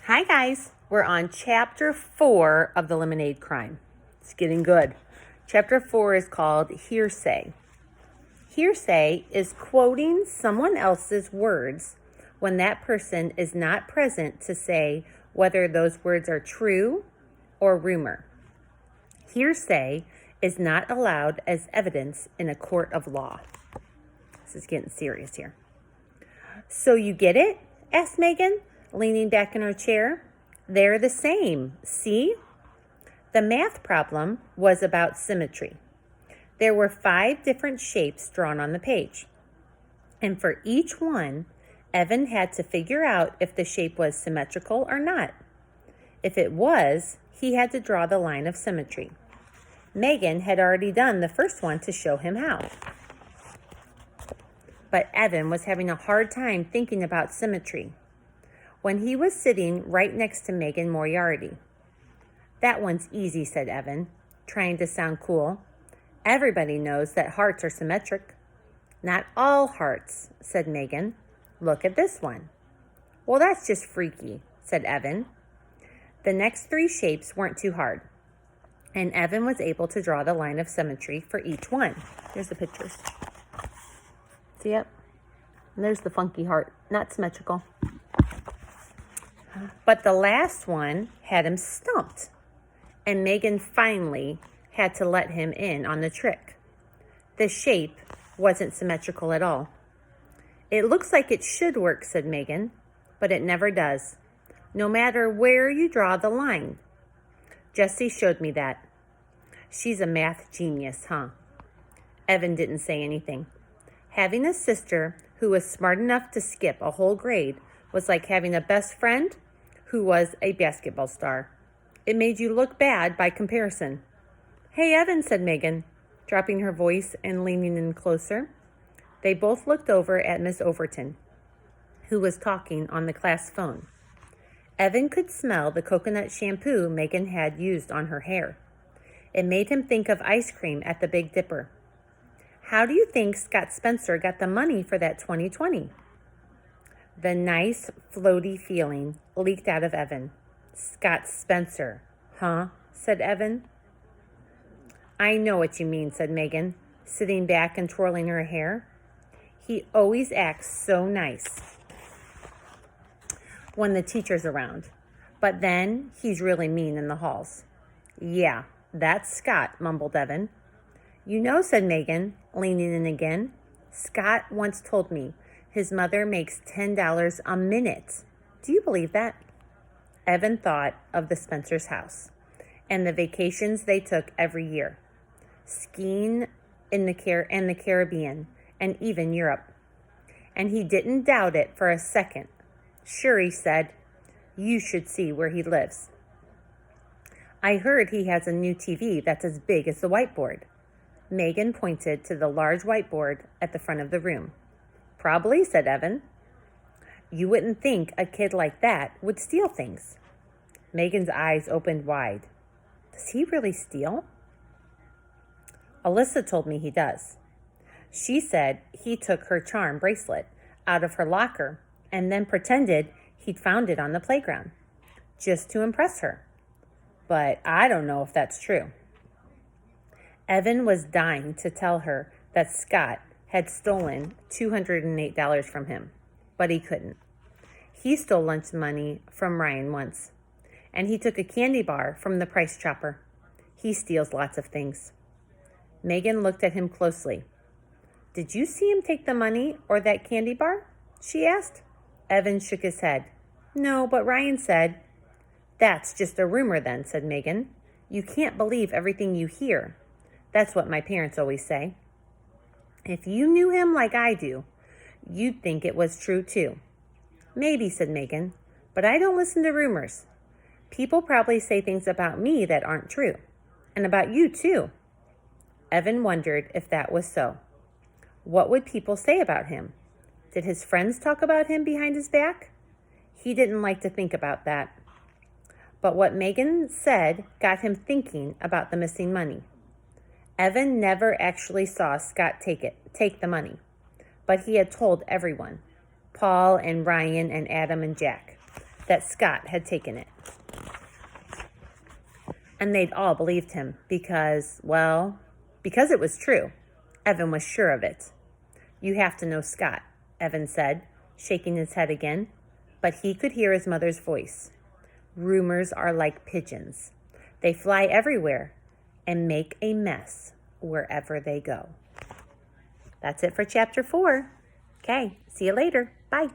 Hi guys, we're on chapter 4 of the Lemonade Crime. It's getting good. Chapter 4 is called hearsay. Hearsay is quoting someone else's words when that person is not present to say whether those words are true or rumor. Hearsay is not allowed as evidence in a court of law. This is getting serious here. So you get it? Asked Megan, leaning back in her chair. They're the same, see? The math problem was about symmetry. There were 5 different shapes drawn on the page. And for each one, Evan had to figure out if the shape was symmetrical or not. If it was, he had to draw the line of symmetry. Megan had already done the first one to show him how. But Evan was having a hard time thinking about symmetry when he was sitting right next to Megan Moriarty. That one's easy, said Evan, trying to sound cool. Everybody knows that hearts are symmetric. Not all hearts, said Megan. Look at this one. Well, that's just freaky, said Evan. The next 3 shapes weren't too hard, and Evan was able to draw the line of symmetry for each one. Here's the pictures. See it? And there's the funky heart, not symmetrical. But the last one had him stumped, and Megan finally had to let him in on the trick. The shape wasn't symmetrical at all. It looks like it should work, said Megan, but it never does, no matter where you draw the line. Jessie showed me that. She's a math genius, huh? Evan didn't say anything. Having a sister who was smart enough to skip a whole grade was like having a best friend who was a basketball star. It made you look bad by comparison. Hey, Evan, said Megan, dropping her voice and leaning in closer. They both looked over at Miss Overton, who was talking on the class phone. Evan could smell the coconut shampoo Megan had used on her hair. It made him think of ice cream at the Big Dipper. How do you think Scott Spencer got the money for that 2020? The nice, floaty feeling leaked out of Evan. Scott Spencer, huh? Said Evan. I know what you mean, said Megan, sitting back and twirling her hair. He always acts so nice when the teacher's around, but then he's really mean in the halls. Yeah, that's Scott, mumbled Evan. You know, said Megan, leaning in again, Scott once told me his mother makes $10 a minute. Do you believe that? Evan thought of the Spencer's house and the vacations they took every year, skiing in the Caribbean and even Europe. And he didn't doubt it for a second. Sure, he said, you should see where he lives. I heard he has a new TV that's as big as the whiteboard. Megan pointed to the large whiteboard at the front of the room. Probably, said Evan. You wouldn't think a kid like that would steal things. Megan's eyes opened wide. Does he really steal? Alyssa told me he does. She said he took her charm bracelet out of her locker and then pretended he'd found it on the playground, just to impress her. But I don't know if that's true. Evan was dying to tell her that Scott had stolen $208 from him, but he couldn't. He stole lunch money from Ryan once, and he took a candy bar from the price chopper. He steals lots of things. Megan looked at him closely. Did you see him take the money or that candy bar? She asked. Evan shook his head. No, but Ryan said. That's just a rumor then, said Megan. You can't believe everything you hear. That's what my parents always say. If you knew him like I do, you'd think it was true too. Maybe, said Megan, but I don't listen to rumors. People probably say things about me that aren't true, and about you too. Evan wondered if that was so. What would people say about him? Did his friends talk about him behind his back? He didn't like to think about that. But what Megan said got him thinking about the missing money. Evan never actually saw Scott take the money, but he had told everyone, Paul and Ryan and Adam and Jack. that Scott had taken it. And they'd all believed him because it was true. Evan was sure of it. You have to know Scott, Evan said, shaking his head again, but he could hear his mother's voice. Rumors are like pigeons. They fly everywhere and make a mess wherever they go. That's it for chapter 4. Okay, see you later. Bye.